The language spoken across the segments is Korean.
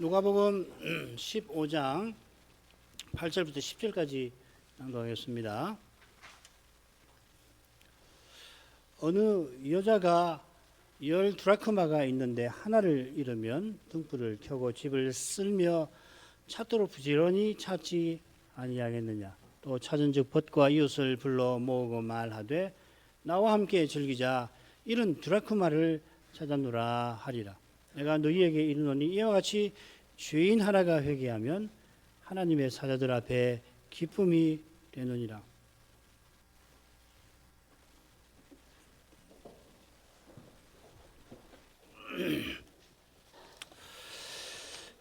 누가복음 15장 8절부터 10절까지 낭독하겠습니다. 어느 여자가 10드라크마가 있는데 하나를 잃으면 등불을 켜고 집을 쓸며 찾도록 부지런히 찾지 아니하겠느냐. 또 찾은즉 벗과 이웃을 불러 모으고 말하되 나와 함께 즐기자. 이런 드라크마를 찾았노라 하리라. 내가 너희에게 이르노니 이와 같이 죄인 하나가 회개하면 하나님의 사자들 앞에 기쁨이 되느니라.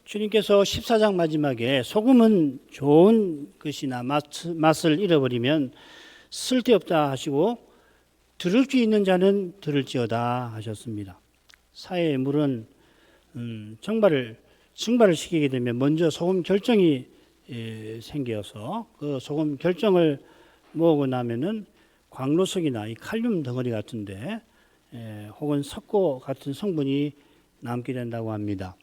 주님께서 14장 마지막에 소금은 좋은 것이나 맛을 잃어버리면 쓸데없다 하시고 들을 수 있는 자는 들을지어다 하셨습니다. 사회의 물은 증발을 시키게 되면 먼저 소금 결정이 생겨서 그 소금 결정을 모으고 나면은 광로석이나 이 칼륨 덩어리 같은데 혹은 석고 같은 성분이 남게 된다고 합니다.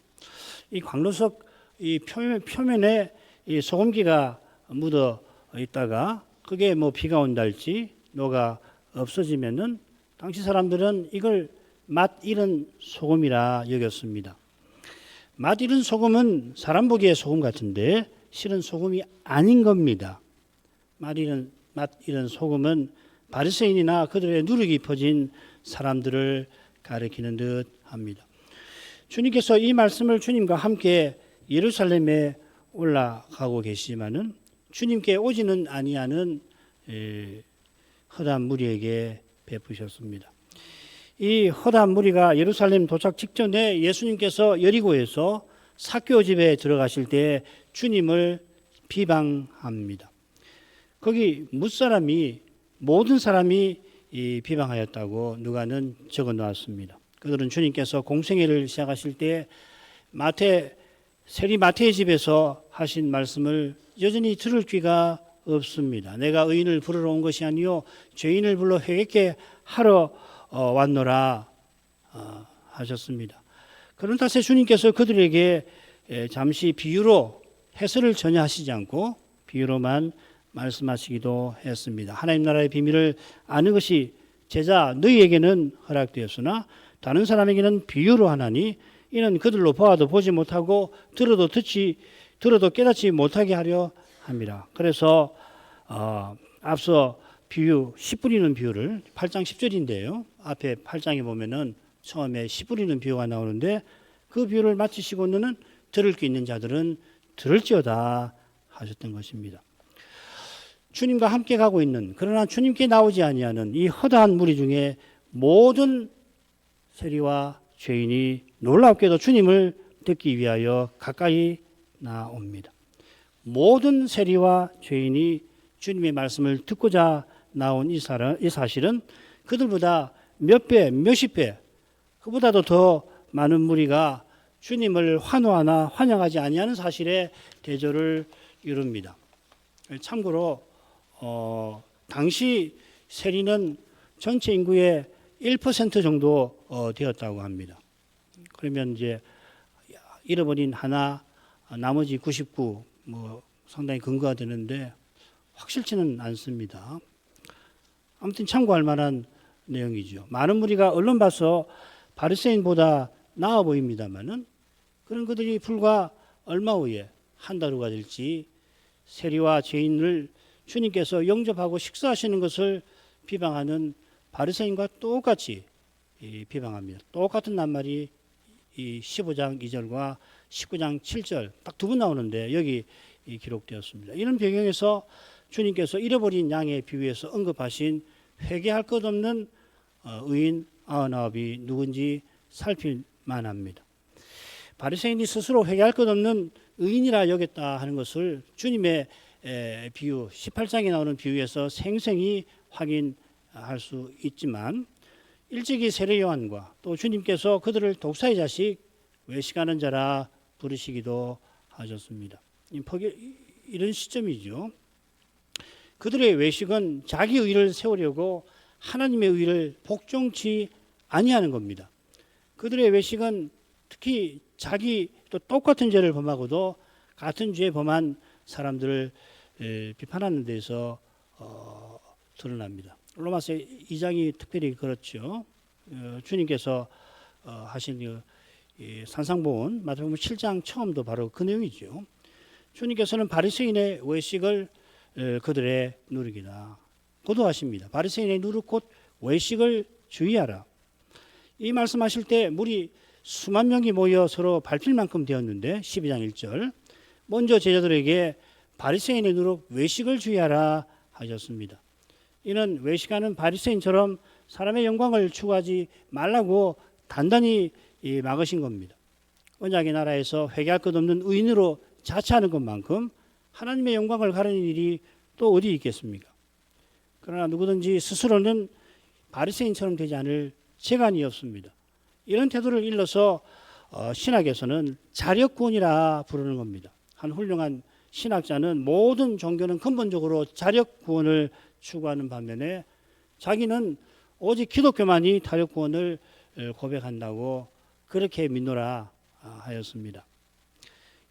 이 광로석 이 표면에 이 소금기가 묻어 있다가 그게 뭐 비가 온달지 녹아 없어지면은 당시 사람들은 이걸 맛 잃은 소금이라 여겼습니다. 맛 잃은 소금은 사람 보기에 소금 같은데 실은 소금이 아닌 겁니다. 맛 잃은 소금은 바리새인이나 그들의 누룩이 퍼진 사람들을 가리키는 듯 합니다. 주님께서 이 말씀을 주님과 함께 예루살렘에 올라가고 계시지만은 주님께 오지는 아니하는 허다한 무리에게 베푸셨습니다. 이 허다한 무리가 예루살렘 도착 직전에 예수님께서 여리고에서 삭개오 집에 들어가실 때 주님을 비방합니다. 거기 모든 사람이 비방하였다고 누가는 적어 놓았습니다. 그들은 주님께서 공생애를 시작하실 때 세리 마태의 집에서 하신 말씀을 여전히 들을 귀가 없습니다. 내가 의인을 부르러 온 것이 아니요 죄인을 불러 회개케 하러 왔노라 하셨습니다. 그런 탓에 주님께서 그들에게 잠시 비유로 해설을 전혀 하시지 않고 비유로만 말씀하시기도 했습니다. 하나님 나라의 비밀을 아는 것이 제자 너희에게는 허락되었으나 다른 사람에게는 비유로 하나니 이는 그들로 보아도 보지 못하고 들어도 깨닫지 못하게 하려 함이라. 그래서 앞서 비유 씨 뿌리는 비유를 8장 10절인데요. 앞에 8장에 보면은 처음에 씨 뿌리는 비유가 나오는데 그 비유를 마치시고는 들을 게 있는 자들은 들을지어다 하셨던 것입니다. 주님과 함께 가고 있는 그러나 주님께 나오지 아니하는 이 허다한 무리 중에 모든 세리와 죄인이 놀랍게도 주님을 듣기 위하여 가까이 나옵니다. 모든 세리와 죄인이 주님의 말씀을 듣고자 나온 이 사실은 그들보다 몇 배, 몇십 배, 그보다도 더 많은 무리가 주님을 환호하나 환영하지 아니하는 사실에 대조를 이룹니다. 참고로 당시 세리는 전체 인구의 1% 정도 되었다고 합니다. 그러면 이제 잃어버린 하나, 나머지 99 상당히 근거가 되는데 확실치는 않습니다. 아무튼 참고할 만한 내용이죠. 많은 무리가 언론 봐서 바리새인보다 나아 보입니다만은 그런 그들이 불과 얼마 후에 한 달 후가 될지 세리와 죄인을 주님께서 영접하고 식사하시는 것을 비방하는 바리새인과 똑같이 비방합니다. 똑같은 낱말이 이 15장 2절과 19장 7절 딱 두 번 나오는데 여기 기록되었습니다. 이런 배경에서 주님께서 잃어버린 양의 비유에서 언급하신 회개할 것 없는 의인 99이 누군지 살필 만합니다. 바리새인이 스스로 회개할 것 없는 의인이라 여겼다 하는 것을 주님의 비유 18장에 나오는 비유에서 생생히 확인할 수 있지만 일찍이 세례 요한과 또 주님께서 그들을 독사의 자식 외식하는 자라 부르시기도 하셨습니다. 이런 시점이죠. 그들의 외식은 자기 의를 세우려고 하나님의 의를 복종치 아니하는 겁니다. 그들의 외식은 특히 자기 또 똑같은 죄를 범하고도 같은 죄 범한 사람들을 비판하는 데서 드러납니다. 로마서 2장이 특별히 그렇죠. 주님께서 하신 산상보훈 마태복음 7장 처음도 바로 그 내용이죠. 주님께서는 바리새인의 외식을 그들의 누룩이다 고도하십니다. 바리새인의 누룩 곧 외식을 주의하라. 이 말씀하실 때 물이 수만 명이 모여 서로 밟힐 만큼 되었는데 12장 1절 먼저 제자들에게 바리새인의 누룩 외식을 주의하라 하셨습니다. 이는 외식하는 바리새인처럼 사람의 영광을 추구하지 말라고 단단히 막으신 겁니다. 언약의 나라에서 회개할 것 없는 의인으로 자처하는 것만큼 하나님의 영광을 가르는 일이 또 어디 있겠습니까? 그러나 누구든지 스스로는 바리새인처럼 되지 않을 재간이 없습니다. 이런 태도를 일러서 신학에서는 자력구원이라 부르는 겁니다. 한 훌륭한 신학자는 모든 종교는 근본적으로 자력구원을 추구하는 반면에 자기는 오직 기독교만이 자력구원을 고백한다고 그렇게 믿노라 하였습니다.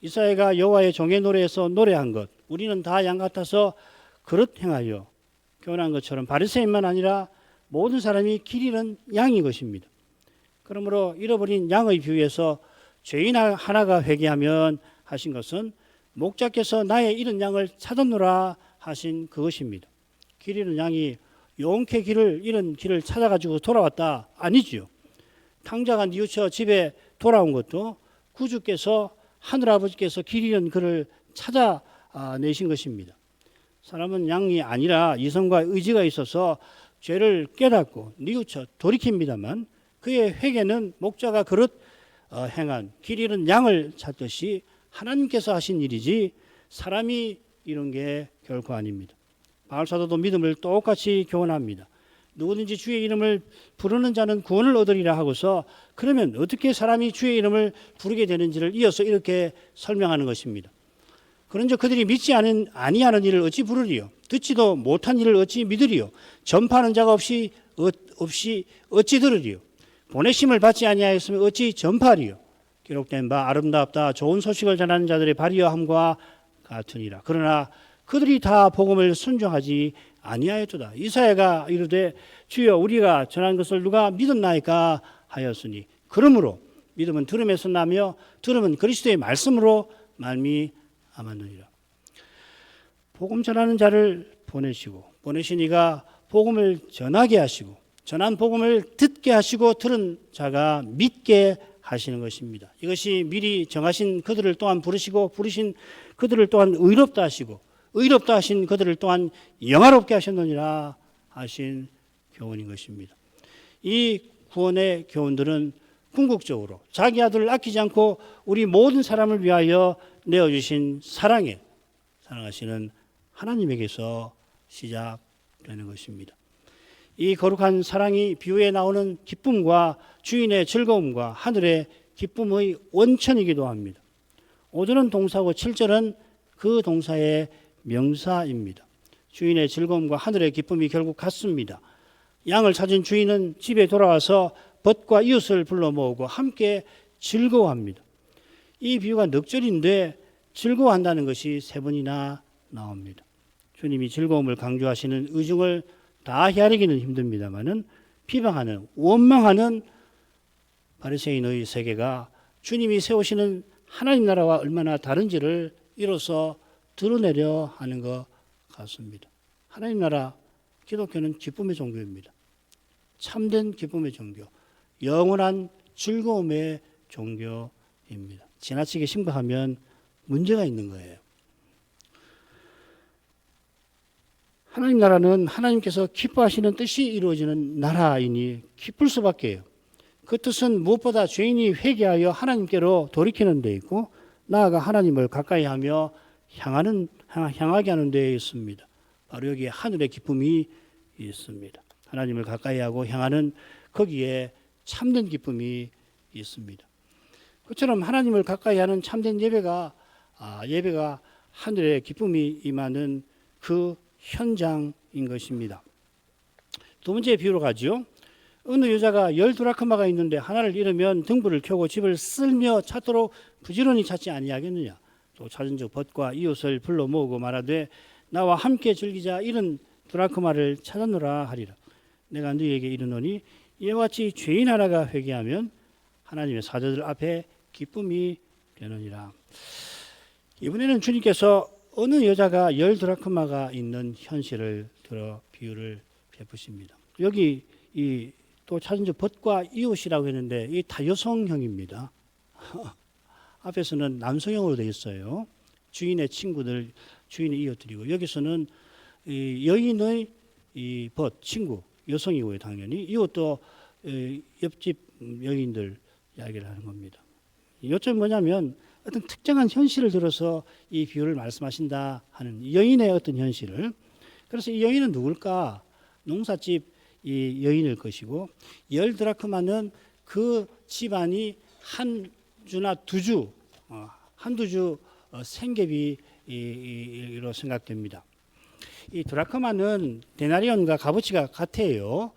이사야가 여호와의 종의 노래에서 노래한 것, 우리는 다 양 같아서 그릇 행하여 교훈한 것처럼 바리새인만 아니라 모든 사람이 길 잃은 양인 것입니다. 그러므로 잃어버린 양의 비유에서 죄인 하나가 회개하면 하신 것은 목자께서 나의 잃은 양을 찾았노라 하신 그것입니다. 길 잃은 양이 용케 잃은 길을 찾아가지고 돌아왔다 아니지요. 탕자가 뉘우쳐 집에 돌아온 것도 구주께서 하늘아버지께서 길 잃은 그를 찾아내신 것입니다. 사람은 양이 아니라 이성과 의지가 있어서 죄를 깨닫고 뉘우쳐 돌이킵니다만 그의 회개는 목자가 그릇 행한 길 잃은 양을 찾듯이 하나님께서 하신 일이지 사람이 이룬 게 결코 아닙니다. 바울사도도 믿음을 똑같이 교훈합니다. 누구든지 주의 이름을 부르는 자는 구원을 얻으리라 하고서 그러면 어떻게 사람이 주의 이름을 부르게 되는지를 이어서 이렇게 설명하는 것입니다. 그런즉 그들이 믿지 아니하는 일을 어찌 부르리요? 듣지도 못한 일을 어찌 믿으리요? 전파하는 자가 없이 어찌 들으리요? 보내심을 받지 아니하였으면 어찌 전파하리요? 기록된 바 아름답다 좋은 소식을 전하는 자들의 발이여 함과 같으니라. 그러나 그들이 다 복음을 순종하지 아니하였도다. 이사야가 이르되 주여 우리가 전한 것을 누가 믿었나이까 하였으니 그러므로 믿음은 들음에서 나며 들음은 그리스도의 말씀으로 말미암았느니라. 복음 전하는 자를 보내신 이가 복음을 전하게 하시고 전한 복음을 듣게 하시고 들은 자가 믿게 하시는 것입니다. 이것이 미리 정하신 그들을 또한 부르시고 부르신 그들을 또한 의롭다 하시고 의롭다 하신 그들을 또한 영화롭게 하셨느니라 하신 교훈인 것입니다. 이 구원의 교훈들은 궁극적으로 자기 아들을 아끼지 않고 우리 모든 사람을 위하여 내어주신 사랑하시는 하나님에게서 시작되는 것입니다. 이 거룩한 사랑이 비유에 나오는 기쁨과 주인의 즐거움과 하늘의 기쁨의 원천이기도 합니다. 5절은 동사고 7절은 그 동사의 명사입니다. 주인의 즐거움과 하늘의 기쁨이 결국 같습니다. 양을 찾은 주인은 집에 돌아와서 벗과 이웃을 불러 모으고 함께 즐거워합니다. 이 비유가 넉절인데 즐거워한다는 것이 3번이나 나옵니다. 주님이 즐거움을 강조하시는 의중을 다 헤아리기는 힘듭니다만은 비방하는 원망하는 바리새인의 세계가 주님이 세우시는 하나님 나라와 얼마나 다른지를 이로써 드러내려 하는 것 같습니다. 하나님 나라 기독교는 기쁨의 종교입니다. 참된 기쁨의 종교, 영원한 즐거움의 종교입니다. 지나치게 심각하면 문제가 있는 거예요. 하나님 나라는 하나님께서 기뻐하시는 뜻이 이루어지는 나라이니 기쁠 수밖에요. 그 뜻은 무엇보다 죄인이 회개하여 하나님께로 돌이키는 데 있고 나아가 하나님을 가까이하며 향하게 하는 데에 있습니다. 바로 여기에 하늘의 기쁨이 있습니다. 하나님을 가까이하고 향하는 거기에 참된 기쁨이 있습니다. 그처럼 하나님을 가까이하는 참된 예배가 하늘의 기쁨이 임하는 그 현장인 것입니다. 두 번째 비유로 가죠. 어느 여자가 12드라크마가 있는데 하나를 잃으면 등불을 켜고 집을 쓸며 찾도록 부지런히 찾지 아니하겠느냐. 또 찾은 즉 벗과 이웃을 불러 모으고 말하되 나와 함께 즐기자. 잃은 드라크마를 찾았노라 하리라. 내가 너희에게 이르노니 이와 같이 죄인 하나가 회개하면 하나님의 사자들 앞에 기쁨이 되느니라. 이번에는 주님께서 어느 여자가 10드라크마가 있는 현실을 들어 비유를 베푸십니다. 여기 이 또 찾은 즉 벗과 이웃이라고 했는데 이 다 여성형입니다. 앞에서는 남성형으로 되어 있어요. 주인의 친구들, 주인의 이웃들이고 여기서는 이 여인의 이 벗, 친구, 여성이고요. 당연히 이웃도 옆집 여인들 이야기를 하는 겁니다. 요점이 뭐냐면 어떤 특정한 현실을 들어서 이 비유를 말씀하신다 하는 여인의 어떤 현실을. 그래서 이 여인은 누굴까? 농사집 이 여인일 것이고 10드라크마는 그 집안이 한 주나 두 주, 한두 주 생계비로 생각됩니다. 이 드라크마는 데나리온과 값어치가 같아요.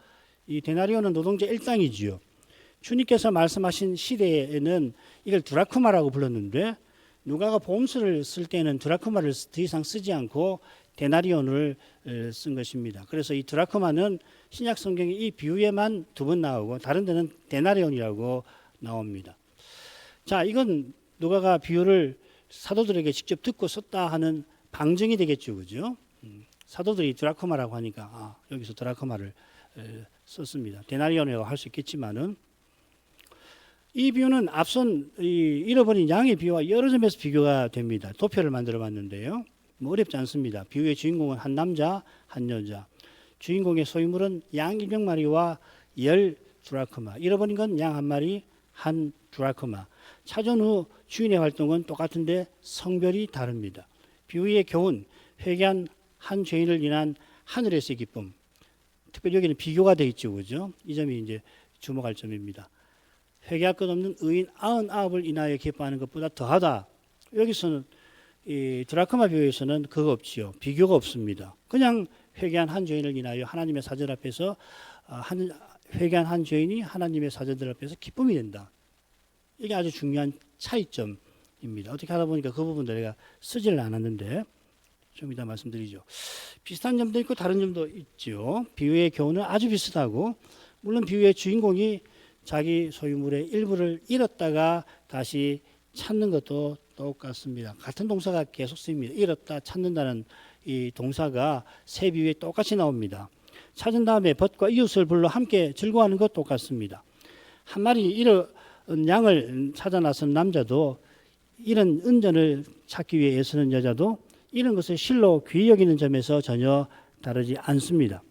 이 데나리온은 노동자 일당이지요. 주님께서 말씀하신 시대에는 이걸 드라크마라고 불렀는데 누가가 복음서를 쓸 때는 드라크마를 더 이상 쓰지 않고 데나리온을 쓴 것입니다. 그래서 이 드라크마는 신약 성경에 이 비유에만 2번 나오고 다른 데는 데나리온이라고 나옵니다. 자, 이건 누가가 비유를 사도들에게 직접 듣고 썼다 하는 방증이 되겠죠, 그죠? 사도들이 드라크마라고 하니까 여기서 드라크마를 썼습니다. 데나리온이라고 할 수 있겠지만은 이 비유는 앞선 이 잃어버린 양의 비유와 여러 점에서 비교가 됩니다. 도표를 만들어 봤는데요. 뭐 어렵지 않습니다. 비유의 주인공은 한 남자, 한 여자. 주인공의 소유물은 양 100마리와 10드라크마. 잃어버린 건 양 1마리, 1드라크마. 찾은 후 주인의 활동은 똑같은데 성별이 다릅니다. 비유의 교훈, 회개한 한 죄인을 인한 하늘에서의 기쁨. 특별히 여기는 비교가 되어 있죠, 그죠? 이 점이 이제 주목할 점입니다. 회개할 것 없는 의인 99을 인하여 기뻐하는 것보다 더하다. 여기서는 이 드라크마 비유에서는 그거 없지요. 비교가 없습니다. 그냥 회개한 한 죄인을 인하여 하나님의 사절 앞에서 회개한 한 죄인이 하나님의 사절들 앞에서 기쁨이 된다. 이게 아주 중요한 차이점입니다. 어떻게 하다 보니까 그 부분도 내가 쓰지를 않았는데 좀 이따 말씀드리죠. 비슷한 점도 있고 다른 점도 있죠. 비유의 교훈은 아주 비슷하고 물론 비유의 주인공이 자기 소유물의 일부를 잃었다가 다시 찾는 것도 똑같습니다. 같은 동사가 계속 쓰입니다. 잃었다, 찾는다는 이 동사가 세 비유에 똑같이 나옵니다. 찾은 다음에 벗과 이웃을 불러 함께 즐거워하는 것 똑같습니다. 한 마리 잃은 양을 찾아 나선 남자도 잃은 은전을 찾기 위해 애쓰는 여자도 잃은 것을 실로 귀히 여기는 점에서 전혀 다르지 않습니다.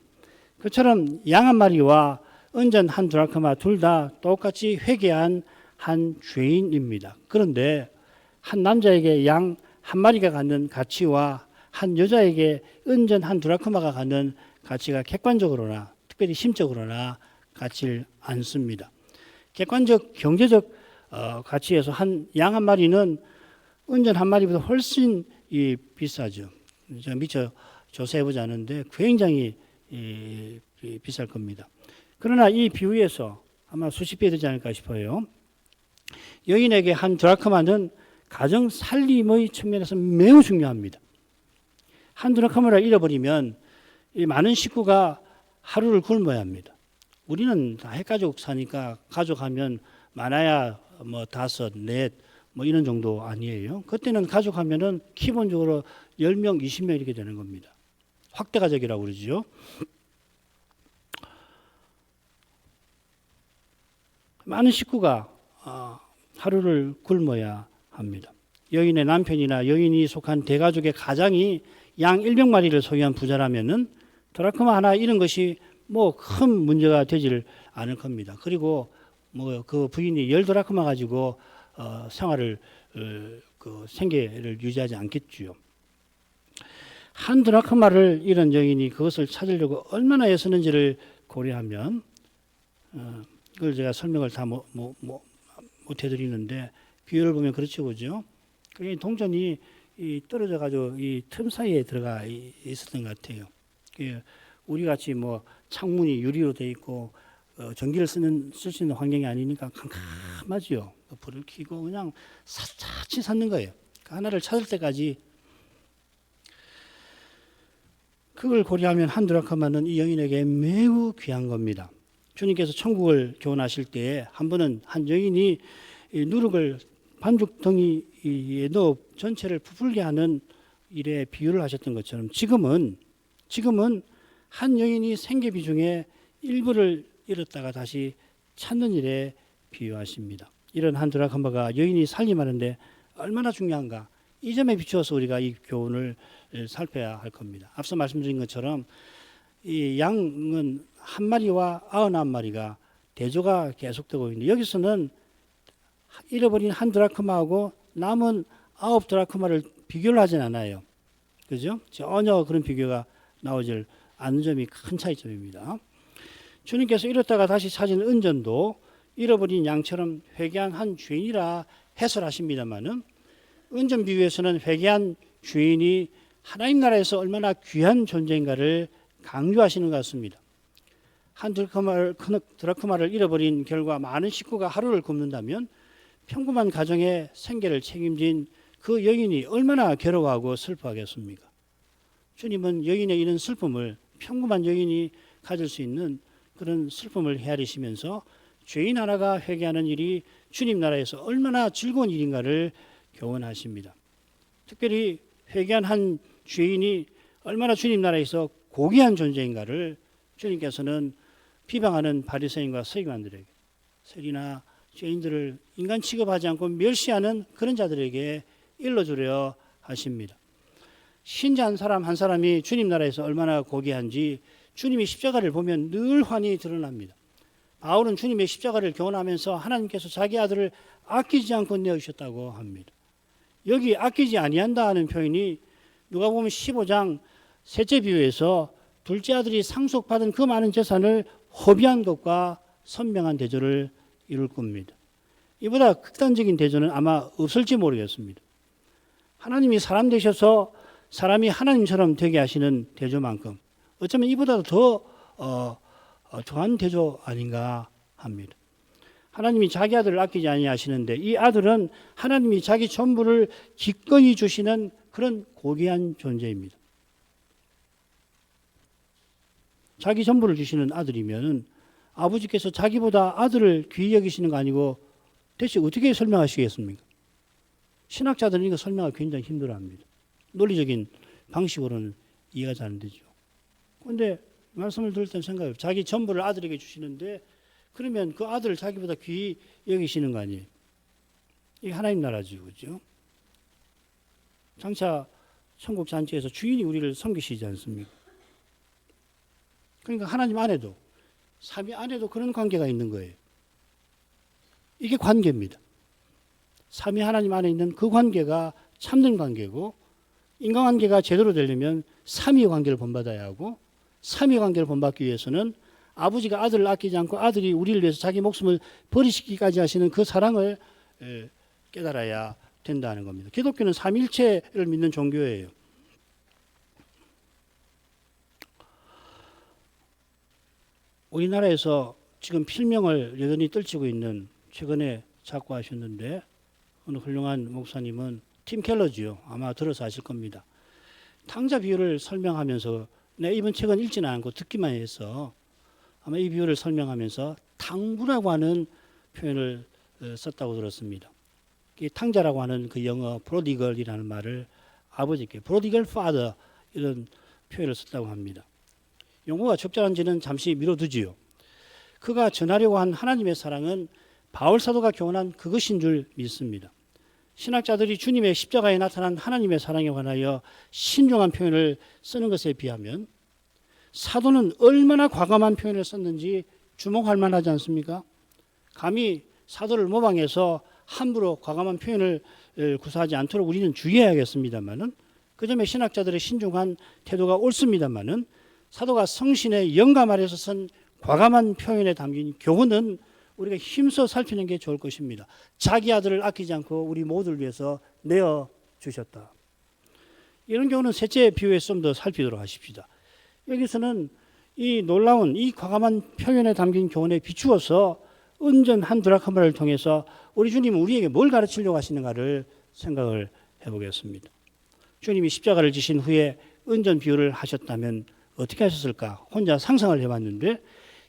그처럼 양 한 마리와 은전 1드라크마 둘 다 똑같이 회개한 한 죄인입니다. 그런데 한 남자에게 양 한 마리가 갖는 가치와 한 여자에게 은전 1드라크마가 갖는 가치가 객관적으로나 특별히 심적으로나 같지 않습니다. 객관적 경제적 가치에서 양 한 마리는 은전 한 마리보다 훨씬 비싸죠. 제가 미처 조사해보지 않은데 굉장히 비쌀 겁니다. 그러나 이 비유에서 아마 수십 배 되지 않을까 싶어요. 여인에게 한 드라크마는 가정 살림의 측면에서 매우 중요합니다. 한 드라크마를 잃어버리면 이 많은 식구가 하루를 굶어야 합니다. 우리는 다 핵가족 사니까 가족하면 많아야 뭐 5, 4, 뭐 이런 정도 아니에요. 그때는 가족하면은 기본적으로 10명, 20명 이렇게 되는 겁니다. 확대 가족이라고 그러죠. 많은 식구가 하루를 굶어야 합니다. 여인의 남편이나 여인이 속한 대가족의 가장이 양 100마리를 소유한 부자라면은 드라크마 하나 잃은 것이 뭐 큰 문제가 되질 않을 겁니다. 그리고 뭐 그 부인이 10드라크마 가지고 생활을 그 생계를 유지하지 않겠지요. 한 드라크마를 잃은 여인이 그것을 찾으려고 얼마나 애쓰는지를 고려하면 그걸 제가 설명을 다 못 해드리는데 비유를 보면 그렇죠, 그죠? 그게 동전이 떨어져 가지고 이 틈 사이에 들어가 있었던 것 같아요. 우리 같이 뭐 창문이 유리로 돼 있고 전기를 쓸 수 있는 환경이 아니니까 캄캄하지요. 불을 켜고 그냥 샅샅이 찾는 거예요. 하나를 찾을 때까지. 그걸 고려하면 한 드라크마는 이 여인에게 매우 귀한 겁니다. 주님께서 천국을 교훈하실 때에 한 번은 한 여인이 누룩을 반죽 덩이에 넣어 전체를 부풀게 하는 일에 비유를 하셨던 것처럼 지금은 한 여인이 생계비 중에 일부를 잃었다가 다시 찾는 일에 비유하십니다. 이런 한 드라크마가 여인이 살림하는데 얼마나 중요한가, 이 점에 비추어서 우리가 이 교훈을 살펴야 할 겁니다. 앞서 말씀드린 것처럼 이 양은 한 마리와 99마리가 대조가 계속되고 있는데, 여기서는 잃어버린 한 드라크마하고 남은 9 드라크마를 비교를 하진 않아요. 그죠? 전혀 그런 비교가 나오질 않는 점이 큰 차이점입니다. 주님께서 잃었다가 다시 찾은 은전도 잃어버린 양처럼 회개한 한 주인이라 해설하십니다마는, 은전 비유에서는 회개한 주인이 하나님 나라에서 얼마나 귀한 존재인가를 강조하시는 것 같습니다. 한 드라크마를 잃어버린 결과 많은 식구가 하루를 굶는다면 평범한 가정의 생계를 책임진 그 여인이 얼마나 괴로워하고 슬퍼하겠습니까? 주님은 여인의 이런 슬픔을 평범한 여인이 가질 수 있는 그런 슬픔을 헤아리시면서 죄인 하나가 회개하는 일이 주님 나라에서 얼마나 즐거운 일인가를 교훈하십니다. 특별히 회개한 한 죄인이 얼마나 주님 나라에서 고귀한 존재인가를 주님께서는 비방하는 바리새인과 서기관들에게, 세리나 죄인들을 인간 취급하지 않고 멸시하는 그런 자들에게 일러주려 하십니다. 신자 한 사람 한 사람이 주님 나라에서 얼마나 고귀한지 주님이 십자가를 보면 늘 환히 드러납니다. 바울은 주님의 십자가를 교훈하면서 하나님께서 자기 아들을 아끼지 않고 내어주셨다고 합니다. 여기 아끼지 아니한다 하는 표현이 누가복음 15장 셋째 비유에서 둘째 아들이 상속받은 그 많은 재산을 허비한 것과 선명한 대조를 이룰 겁니다. 이보다 극단적인 대조는 아마 없을지 모르겠습니다. 하나님이 사람 되셔서 사람이 하나님처럼 되게 하시는 대조만큼 어쩌면 이보다도 더 더한 대조 아닌가 합니다. 하나님이 자기 아들을 아끼지 아니하시는데 이 아들은 하나님이 자기 전부를 기꺼이 주시는 그런 고귀한 존재입니다. 자기 전부를 주시는 아들이면 아버지께서 자기보다 아들을 귀히 여기시는 거 아니고 대체 어떻게 설명하시겠습니까? 신학자들은 이거 설명하기 굉장히 힘들어합니다. 논리적인 방식으로는 이해가 잘 안 되죠. 그런데 말씀을 들을 때 생각해요. 자기 전부를 아들에게 주시는데 그러면 그 아들을 자기보다 귀히 여기시는 거 아니에요? 이게 하나님 나라죠, 그렇죠? 장차 천국 잔치에서 주인이 우리를 섬기시지 않습니까? 그러니까 하나님 안에도, 삼위 안에도 그런 관계가 있는 거예요. 이게 관계입니다. 삼위 하나님 안에 있는 그 관계가 참된 관계고, 인간관계가 제대로 되려면 삼위의 관계를 본받아야 하고, 삼위의 관계를 본받기 위해서는 아버지가 아들을 아끼지 않고 아들이 우리를 위해서 자기 목숨을 버리시기까지 하시는 그 사랑을 깨달아야 된다는 겁니다. 기독교는 삼위일체를 믿는 종교예요. 우리나라에서 지금 필명을 여전히 떨치고 있는, 최근에 작고하셨는데 어느 훌륭한 목사님은 팀 켈러지요. 아마 들어서 아실 겁니다. 탕자 비유를 설명하면서, 내 이번 책은 읽지는 않고 듣기만 해서 아마 이 비유를 설명하면서 탕부라고 하는 표현을 썼다고 들었습니다. 이 탕자라고 하는 그 영어 prodigal이라는 말을 아버지께 prodigal father 이런 표현을 썼다고 합니다. 용어가 적절한지는 잠시 미뤄두지요. 그가 전하려고 한 하나님의 사랑은 바울 사도가 교훈한 그것인 줄 믿습니다. 신학자들이 주님의 십자가에 나타난 하나님의 사랑에 관하여 신중한 표현을 쓰는 것에 비하면 사도는 얼마나 과감한 표현을 썼는지 주목할 만하지 않습니까? 감히 사도를 모방해서 함부로 과감한 표현을 구사하지 않도록 우리는 주의해야겠습니다만은, 그 점에 신학자들의 신중한 태도가 옳습니다만은, 사도가 성신의 영감 아래서 쓴 과감한 표현에 담긴 교훈은 우리가 힘써 살피는 게 좋을 것입니다. 자기 아들을 아끼지 않고 우리 모두를 위해서 내어주셨다. 이런 경우는 셋째 비유에 좀 더 살피도록 하십시다. 여기서는 이 놀라운 이 과감한 표현에 담긴 교훈에 비추어서 은전 한 드라크마를 통해서 우리 주님은 우리에게 뭘 가르치려고 하시는가를 생각을 해보겠습니다. 주님이 십자가를 지신 후에 은전 비유를 하셨다면 어떻게 하셨을까? 혼자 상상을 해봤는데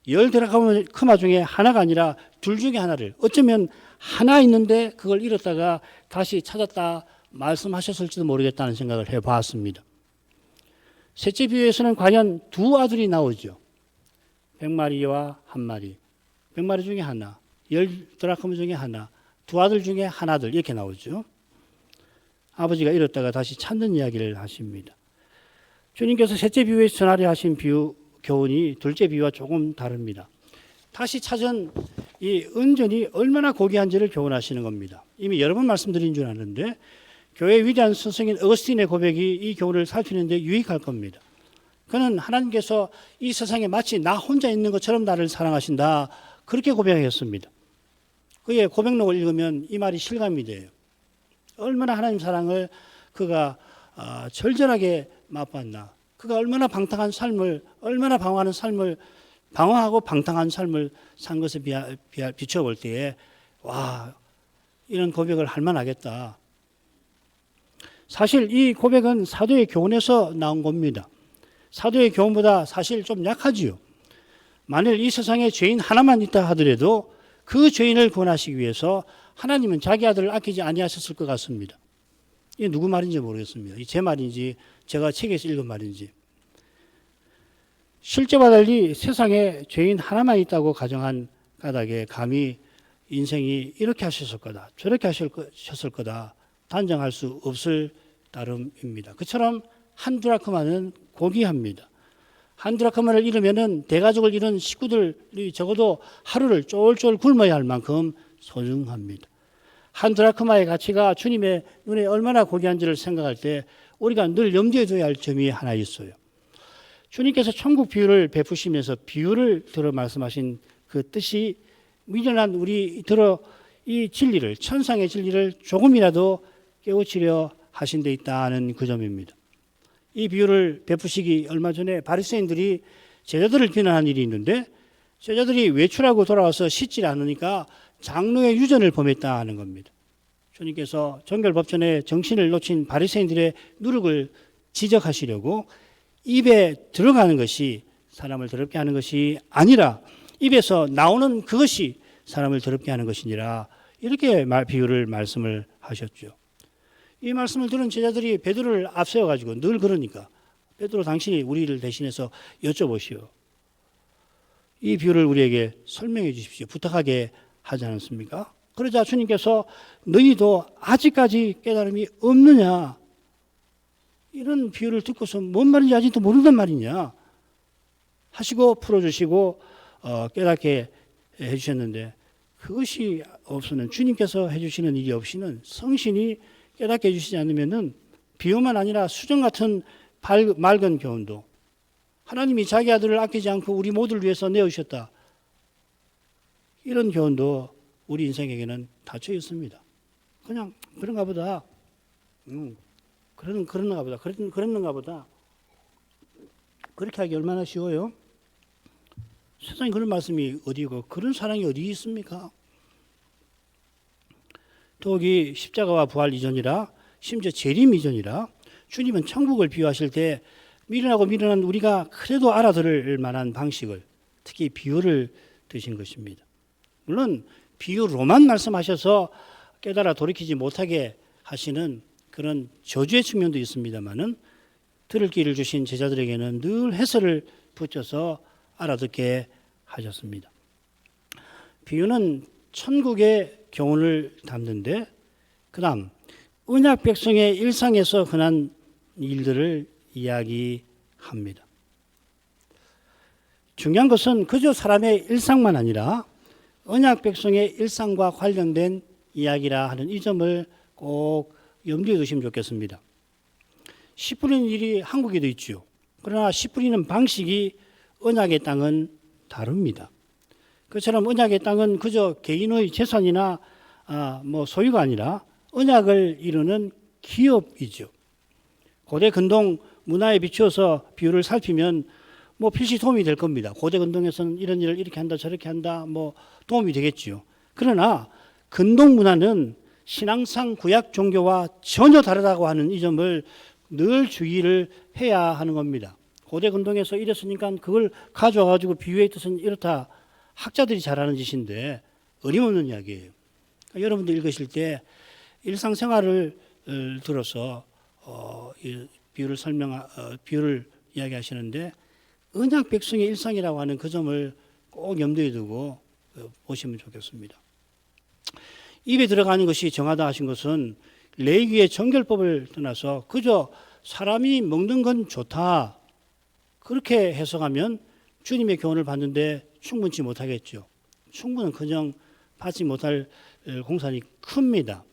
10 드라크마 중에 하나가 아니라 둘 중에 하나를, 어쩌면 하나 있는데 그걸 잃었다가 다시 찾았다 말씀하셨을지도 모르겠다는 생각을 해봤습니다. 셋째 비유에서는 과연 두 아들이 나오죠. 100마리와 한 마리, 100마리 중에 하나, 10 드라크마 중에 하나, 두 아들 중에 하나들 이렇게 나오죠. 아버지가 잃었다가 다시 찾는 이야기를 하십니다. 주님께서 셋째 비유에서 전하려 하신 비유 교훈이 둘째 비유와 조금 다릅니다. 다시 찾은 이 은전이 얼마나 고귀한지를 교훈하시는 겁니다. 이미 여러 번 말씀드린 줄 아는데 교회의 위대한 스승인 어거스틴의 고백이 이 교훈을 살피는데 유익할 겁니다. 그는 하나님께서 이 세상에 마치 나 혼자 있는 것처럼 나를 사랑하신다, 그렇게 고백했습니다. 그의 고백록을 읽으면 이 말이 실감이 돼요. 얼마나 하나님 사랑을 그가 절절하게 맛봤나, 그가 얼마나 방탕한 삶을, 얼마나 방황하고 방탕한 삶을 산 것에 비춰볼 때에 와, 이런 고백을 할 만하겠다. 사실 이 고백은 사도의 교훈에서 나온 겁니다. 사도의 교훈보다 사실 좀 약하지요. 만일 이 세상에 죄인 하나만 있다 하더라도 그 죄인을 구원하시기 위해서 하나님은 자기 아들을 아끼지 아니하셨을 것 같습니다. 이게 누구 말인지 모르겠습니다. 이 제 말인지 제가 책에서 읽은 말인지. 실제와 달리 세상에 죄인 하나만 있다고 가정한 까닭에 감히 인생이 이렇게 하셨을 거다, 저렇게 하셨을 거다 단정할 수 없을 따름입니다. 그처럼 한 드라크마는 고귀합니다. 한 드라크마를 잃으면은 대가족을 잃은 식구들이 적어도 하루를 쫄쫄 굶어야 할 만큼 소중합니다. 한 드라크마의 가치가 주님의 눈에 얼마나 고귀한지를 생각할 때 우리가 늘 염두에 둬야 할 점이 하나 있어요. 주님께서 천국 비유를 베푸시면서 비유를 들어 말씀하신 그 뜻이 미련한 우리 들어 이 진리를, 천상의 진리를 조금이라도 깨우치려 하신 데 있다는 그 점입니다. 이 비유를 베푸시기 얼마 전에 바리새인들이 제자들을 비난한 일이 있는데 제자들이 외출하고 돌아와서 씻지 않으니까 장로의 유전을 범했다 하는 겁니다. 주님께서 정결법전에 정신을 놓친 바리새인들의 누룩을 지적하시려고 입에 들어가는 것이 사람을 더럽게 하는 것이 아니라 입에서 나오는 그것이 사람을 더럽게 하는 것이니라, 이렇게 비유를 말씀을 하셨죠. 이 말씀을 들은 제자들이 베드로를 앞세워 가지고 늘 그러니까 베드로, 당신이 우리를 대신해서 여쭤보시오. 이 비유를 우리에게 설명해 주십시오. 부탁하게 하지 않았습니까? 그러자 주님께서 너희도 아직까지 깨달음이 없느냐, 이런 비유를 듣고서 뭔 말인지 아직도 모른단 말이냐 하시고 풀어주시고 깨닫게 해주셨는데, 그것이 없으면, 주님께서 해주시는 일이 없이는, 성신이 깨닫게 해주시지 않으면은 비유만 아니라 수정 같은 맑은 교훈도, 하나님이 자기 아들을 아끼지 않고 우리 모두를 위해서 내어주셨다, 이런 교훈도 우리 인생에게는 닫혀 있습니다. 그냥 그런가 보다, 그랬는가 보다, 그렇게 하기 얼마나 쉬워요? 세상에 그런 말씀이 어디고 그런 사랑이 어디 있습니까? 더욱이 십자가와 부활 이전이라, 심지어 재림 이전이라 주님은 천국을 비유하실 때 미련한 우리가 그래도 알아들을 만한 방식을, 특히 비유를 드신 것입니다. 물론 비유로만 말씀하셔서 깨달아 돌이키지 못하게 하시는 그런 저주의 측면도 있습니다만은 들을 길을 주신 제자들에게는 늘 해설을 붙여서 알아듣게 하셨습니다. 비유는 천국의 교훈을 담는데, 그 다음 언약 백성의 일상에서 흔한 일들을 이야기합니다. 중요한 것은 그저 사람의 일상만 아니라 언약 백성의 일상과 관련된 이야기라 하는 이 점을 꼭 염두에 두시면 좋겠습니다. 씨 뿌리는 일이 한국에도 있죠. 그러나 씨 뿌리는 방식이 언약의 땅은 다릅니다. 그처럼 언약의 땅은 그저 개인의 재산이나 소유가 아니라 언약을 이루는 기업이죠. 고대 근동 문화에 비추어서 비유를 살피면 뭐 필시 도움이 될 겁니다. 고대 근동에서는 이런 일을 이렇게 한다 저렇게 한다 뭐 도움이 되겠지요. 그러나 근동 문화는 신앙상 구약 종교와 전혀 다르다고 하는 이 점을 늘 주의를 해야 하는 겁니다. 고대 근동에서 이랬으니까 그걸 가져와가지고 비유의 뜻은 이렇다. 학자들이 잘하는 짓인데 어림없는 이야기예요. 그러니까 여러분들 읽으실 때 일상생활을 들어서 이 비유를 이야기하시는데 언약 백성의 일상이라고 하는 그 점을 꼭 염두에 두고 보시면 좋겠습니다. 입에 들어가는 것이 정하다 하신 것은 레위기의 정결법을 떠나서 그저 사람이 먹는 건 좋다 그렇게 해석하면 주님의 교훈을 받는데 충분치 못하겠죠. 충분은커녕 받지 못할 공산이 큽니다.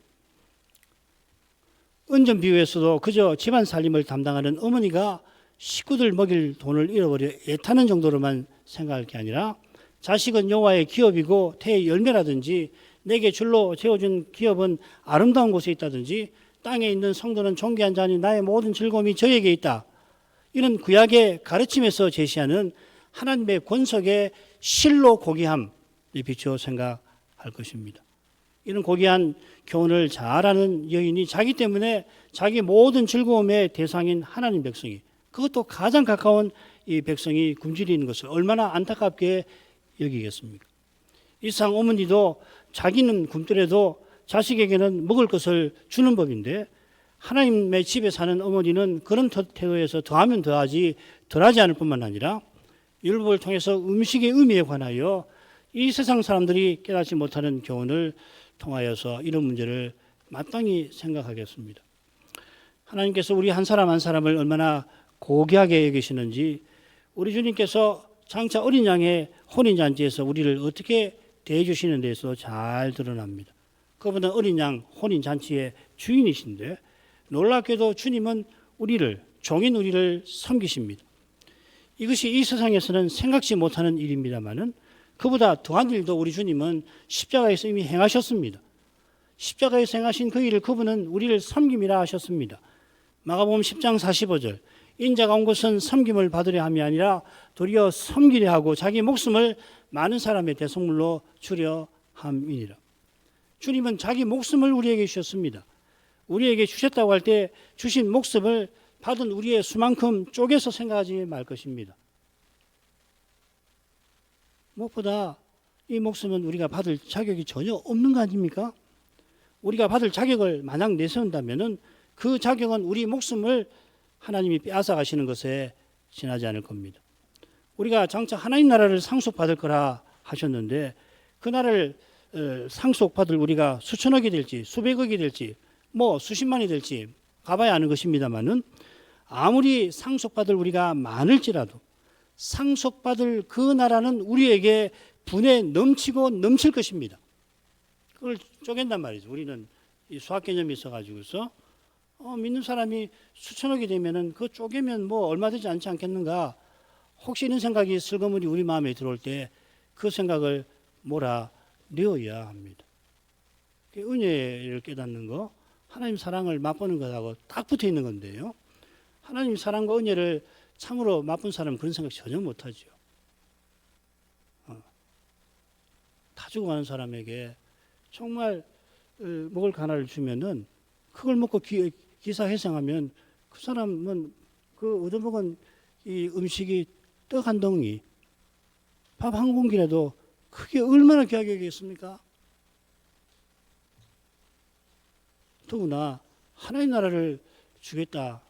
은전 비유에서도 그저 집안 살림을 담당하는 어머니가 식구들 먹일 돈을 잃어버려 애타는 정도로만 생각할 게 아니라 자식은 여호와의 기업이고 태의 열매라든지 내게 줄로 세워준 기업은 아름다운 곳에 있다든지 땅에 있는 성도는 존귀한 자니 나의 모든 즐거움이 저에게 있다. 이런 구약의 가르침에서 제시하는 하나님의 권석의 실로 고귀함에 비추어 생각할 것입니다. 이런 고귀한 교훈을 잘 아는 여인이 자기 때문에 자기 모든 즐거움의 대상인 하나님 백성이 그것도 가장 가까운 이 백성이 굶주리는 것을 얼마나 안타깝게 여기겠습니까? 이상 어머니도 자기는 굶더라도 자식에게는 먹을 것을 주는 법인데 하나님의 집에 사는 어머니는 그런 태도에서 더하면 더하지 덜하지 않을 뿐만 아니라 율법을 통해서 음식의 의미에 관하여 이 세상 사람들이 깨닫지 못하는 교훈을 통하여서 이런 문제를 마땅히 생각하겠습니다. 하나님께서 우리 한 사람 한 사람을 얼마나 고귀하게 여기시는지 우리 주님께서 장차 어린 양의 혼인잔치에서 우리를 어떻게 대해주시는 데서 잘 드러납니다. 그보다 어린 양 혼인잔치의 주인이신데 놀랍게도 주님은 우리를 종인 우리를 섬기십니다. 이것이 이 세상에서는 생각지 못하는 일입니다마는 그보다 더한 일도 우리 주님은 십자가에서 이미 행하셨습니다. 십자가에서 행하신 그 일을 그분은 우리를 섬김이라 하셨습니다. 마가복음 10장 45절 인자가 온 것은 섬김을 받으려 함이 아니라 도리어 섬기려 하고 자기 목숨을 많은 사람의 대속물로 주려 함이니라. 주님은 자기 목숨을 우리에게 주셨습니다. 우리에게 주셨다고 할 때 주신 목숨을 받은 우리의 수만큼 쪼개서 생각하지 말 것입니다. 무엇보다 이 목숨은 우리가 받을 자격이 전혀 없는 거 아닙니까? 우리가 받을 자격을 만약 내세운다면 그 자격은 우리 목숨을 하나님이 빼앗아 가시는 것에 지나지 않을 겁니다. 우리가 장차 하나님 나라를 상속받을 거라 하셨는데 그 나라를 상속받을 우리가 수천억이 될지 수백억이 될지 뭐 수십만이 될지 가봐야 아는 것입니다만은 아무리 상속받을 우리가 많을지라도 상속받을 그 나라는 우리에게 분에 넘치고 넘칠 것입니다. 그걸 쪼갠단 말이죠. 우리는 이 수학 개념이 있어가지고서 믿는 사람이 수천억이 되면은 그 쪼개면 뭐 얼마 되지 않지 않겠는가? 혹시 이런 생각이 슬그머니 우리 마음에 들어올 때 그 생각을 몰아내어야 합니다. 은혜를 깨닫는 거, 하나님 사랑을 맛보는 것하고 딱 붙어 있는 건데요. 하나님 사랑과 은혜를 참으로 맛본 사람은 그런 생각 전혀 못하죠. 다 죽어가는 사람에게 정말 먹을 거 하나를 주면은 그걸 먹고 기사회생하면 그 사람은 그 얻어먹은 이 음식이 떡 한 덩이, 밥 한 공기라도 그게 얼마나 귀하게 여기겠습니까? 더구나 하나님 나라를 주겠다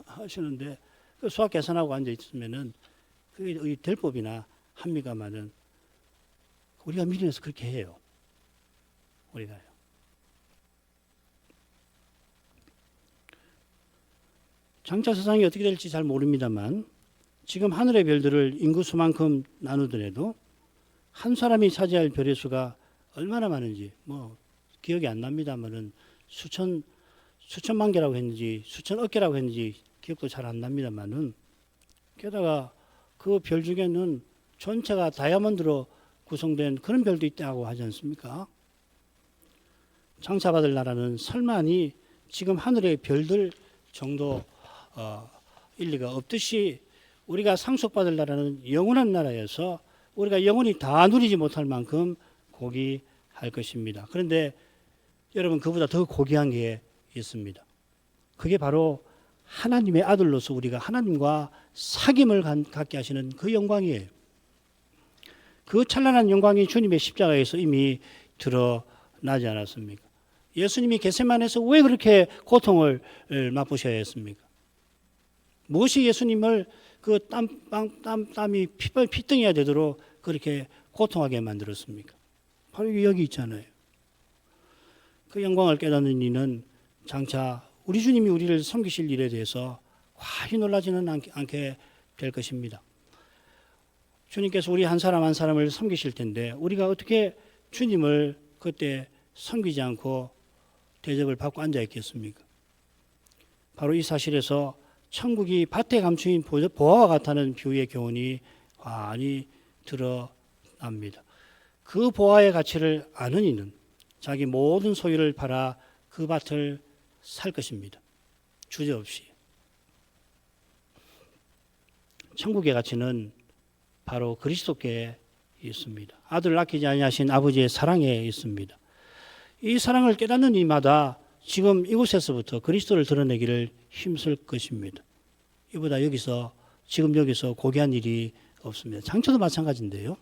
하시는데 그 수학 계산하고 앉아 있으면은 그게 될 법이나 합니까마는 우리가 미련해서 그렇게 해요. 우리가요. 장차 세상이 어떻게 될지 잘 모릅니다만 지금 하늘의 별들을 인구수만큼 나누더라도 한 사람이 차지할 별의 수가 얼마나 많은지 뭐 기억이 안 납니다만은 수천만 개라고 했는지 수천억 개라고 했는지 기억도 잘 안 납니다만은 게다가 그 별 중에는 전체가 다이아몬드로 구성된 그런 별도 있다고 하지 않습니까? 장차 받을 나라는 설마니 지금 하늘의 별들 정도 일리가 없듯이 우리가 상속받을 나라는 영원한 나라여서 우리가 영원히 다 누리지 못할 만큼 고귀할 것입니다. 그런데 여러분, 그보다 더 고귀한 게 있습니다. 그게 바로 하나님의 아들로서 우리가 하나님과 사귐을 갖게 하시는 그 영광이에요. 그 찬란한 영광이 주님의 십자가에서 이미 드러나지 않았습니까? 예수님이 겟세마네에서 왜 그렇게 고통을 맛보셔야 했습니까? 무엇이 예수님을 그 땀이 피덩이가 되도록 그렇게 고통하게 만들었습니까? 바로 여기 있잖아요. 그 영광을 깨닫는 이는 장차 우리 주님이 우리를 섬기실 일에 대해서 과히 놀라지는 않게 될 것입니다. 주님께서 우리 한 사람 한 사람을 섬기실 텐데 우리가 어떻게 주님을 그때 섬기지 않고 대접을 받고 앉아 있겠습니까? 바로 이 사실에서 천국이 밭에 감추인 보화와 같다는 비유의 교훈이 많이 드러납니다. 그 보화의 가치를 아는 이는 자기 모든 소유를 팔아 그 밭을 살 것입니다. 주저없이. 천국의 가치는 바로 그리스도께 있습니다. 아들을 아끼지 아니하신 아버지의 사랑에 있습니다. 이 사랑을 깨닫는 이마다 지금 이곳에서부터 그리스도를 드러내기를 힘쓸 것입니다. 이보다 지금 여기서 고귀한 일이 없습니다. 장초도 마찬가지인데요.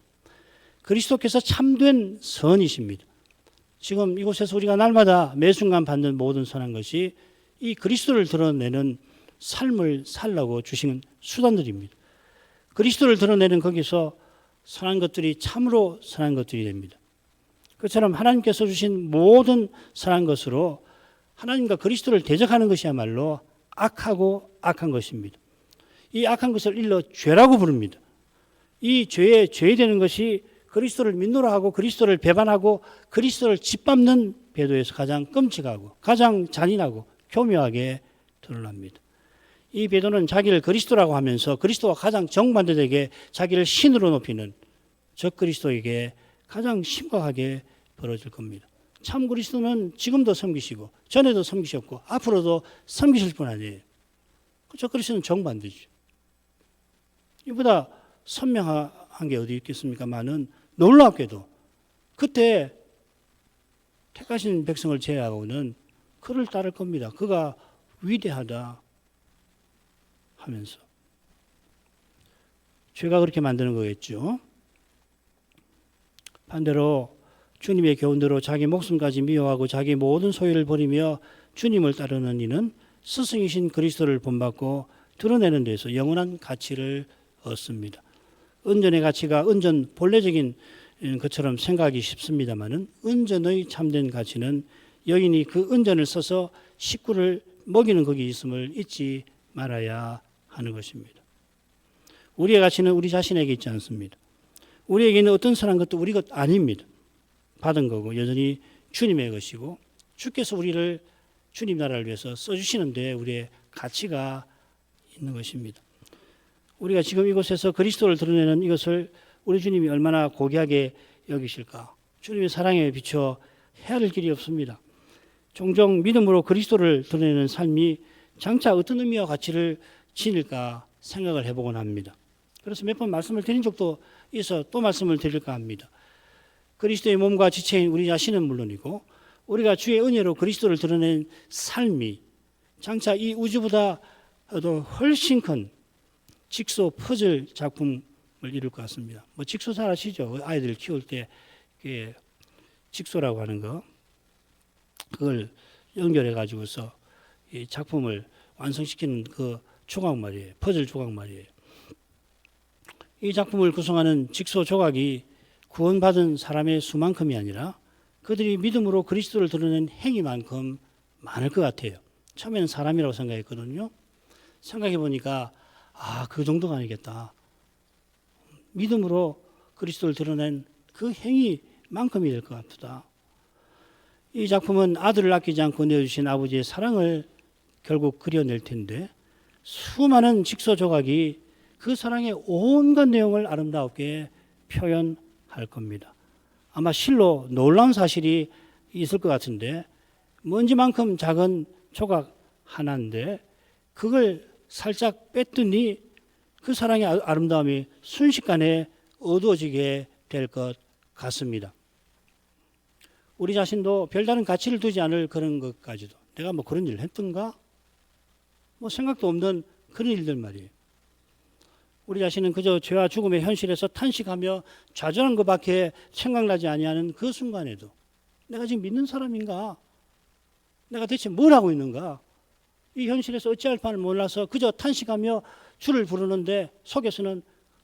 그리스도께서 참된 선이십니다. 지금 이곳에서 우리가 날마다 매 순간 받는 모든 선한 것이 이 그리스도를 드러내는 삶을 살라고 주신 수단들입니다. 그리스도를 드러내는 거기서 선한 것들이 참으로 선한 것들이 됩니다. 그처럼 하나님께서 주신 모든 선한 것으로 하나님과 그리스도를 대적하는 것이야말로 악하고 악한 것입니다. 이 악한 것을 일러 죄라고 부릅니다. 이 죄에 죄되는 것이 그리스도를 민노라하고 그리스도를 배반하고 그리스도를 짓밟는 배도에서 가장 끔찍하고 가장 잔인하고 교묘하게 드러납니다. 이 배도는 자기를 그리스도라고 하면서 그리스도와 가장 정반대되게 자기를 신으로 높이는 적 그리스도에게 가장 심각하게 벌어질 겁니다. 참 그리스도는 지금도 섬기시고 전에도 섬기셨고 앞으로도 섬기실 뿐 아니에요. 적 그리스도는 정반대죠. 이보다 선명한 게 어디 있겠습니까만은 놀랍게도 그때 택하신 백성을 제외하고는 그를 따를 겁니다. 그가 위대하다 하면서. 죄가 그렇게 만드는 거겠죠. 반대로 주님의 교훈대로 자기 목숨까지 미워하고 자기 모든 소유를 버리며 주님을 따르는 이는 스승이신 그리스도를 본받고 드러내는 데서 영원한 가치를 얻습니다. 은전의 가치가 은전 본래적인 것처럼 생각하기 쉽습니다만은 은전의 참된 가치는 여인이 그 은전을 써서 식구를 먹이는 것이 있음을 잊지 말아야 하는 것입니다. 우리의 가치는 우리 자신에게 있지 않습니다. 우리에게는 어떤 선한 것도 우리 것 아닙니다. 받은 거고 여전히 주님의 것이고 주께서 우리를 주님 나라를 위해서 써주시는데 우리의 가치가 있는 것입니다. 우리가 지금 이곳에서 그리스도를 드러내는 이것을 우리 주님이 얼마나 고귀하게 여기실까. 주님의 사랑에 비춰 헤아릴 길이 없습니다. 종종 믿음으로 그리스도를 드러내는 삶이 장차 어떤 의미와 가치를 지닐까 생각을 해보곤 합니다. 그래서 몇 번 말씀을 드린 적도 있어 또 말씀을 드릴까 합니다. 그리스도의 몸과 지체인 우리 자신은 물론이고 우리가 주의 은혜로 그리스도를 드러낸 삶이 장차 이 우주보다도 훨씬 큰 직소 퍼즐 작품을 이룰 것 같습니다. 뭐 직소 잘 아시죠? 아이들 키울 때 직소라고 하는 거 그걸 연결해 가지고서 이 작품을 완성시키는 그 조각 말이에요. 퍼즐 조각 말이에요. 이 작품을 구성하는 직소 조각이 구원받은 사람의 수만큼이 아니라 그들이 믿음으로 그리스도를 드러낸 행위만큼 많을 것 같아요. 처음에는 사람이라고 생각했거든요. 생각해 보니까 그 정도가 아니겠다. 믿음으로 그리스도를 드러낸 그 행위만큼이 될 것 같다. 이 작품은 아들을 아끼지 않고 내어주신 아버지의 사랑을 결국 그려낼 텐데 수많은 직소 조각이 그 사랑의 온갖 내용을 아름답게 표현할 겁니다. 아마 실로 놀라운 사실이 있을 것 같은데 먼지만큼 작은 조각 하나인데 그걸 살짝 뺐더니 그 사랑의 아름다움이 순식간에 어두워지게 될 것 같습니다. 우리 자신도 별다른 가치를 두지 않을 그런 것까지도 내가 뭐 그런 일을 했던가? 뭐 생각도 없는 그런 일들 말이에요. 우리 자신은 그저 죄와 죽음의 현실에서 탄식하며 좌절한 것밖에 생각나지 아니하는 그 순간에도 내가 지금 믿는 사람인가? 내가 대체 뭘 하고 있는가? 이 현실에서 어찌할 바를 몰라서 그저 탄식하며 주를 부르는데 속에서는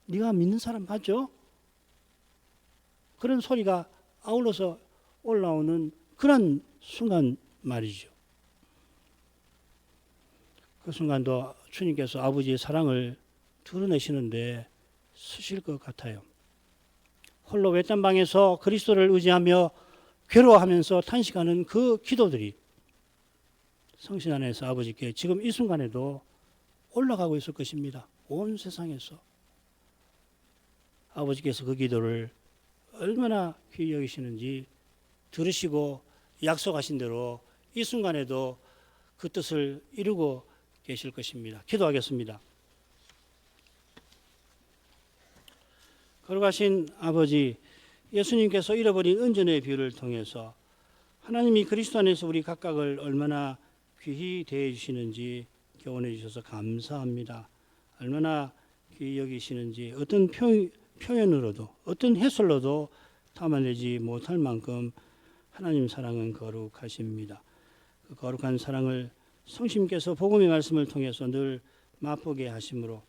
네가 믿는 사람 맞죠? 그런 소리가 아울러서 올라오는 그런 순간 말이죠. 그 순간도 주님께서 아버지의 사랑을 드러내시는데 쓰실 것 같아요. 홀로 외딴 방에서 그리스도를 의지하며 괴로워하면서 탄식하는 그 기도들이 성신 안에서 아버지께 지금 이 순간에도 올라가고 있을 것입니다. 온 세상에서. 아버지께서 그 기도를 얼마나 귀히 여기시는지 들으시고 약속하신 대로 이 순간에도 그 뜻을 이루고 계실 것입니다. 기도하겠습니다. 거룩하신 아버지, 예수님께서 잃어버린 은전의 비유를 통해서 하나님이 그리스도 안에서 우리 각각을 얼마나 귀히 대해 주시는지 교훈해 주셔서 감사합니다. 얼마나 귀히 여기시는지 어떤 표현으로도 어떤 해설로도 담아내지 못할 만큼 하나님 사랑은 거룩하십니다. 그 거룩한 사랑을 성심께서 복음의 말씀을 통해서 늘 맛보게 하심으로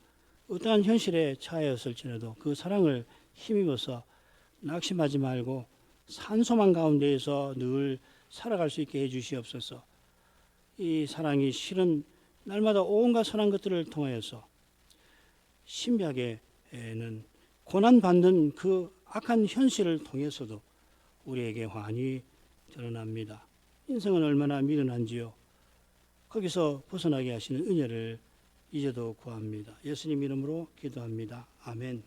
어떠한 현실에 처하였을지라도 그 사랑을 힘입어서 낙심하지 말고 산소망 가운데에서 늘 살아갈 수 있게 해주시옵소서. 이 사랑이 실은 날마다 온갖 선한 것들을 통하여서 신비하게는 고난받는 그 악한 현실을 통해서도 우리에게 환히 드러납니다. 인생은 얼마나 미련한지요. 거기서 벗어나게 하시는 은혜를 이제도 구합니다. 예수님 이름으로 기도합니다. 아멘.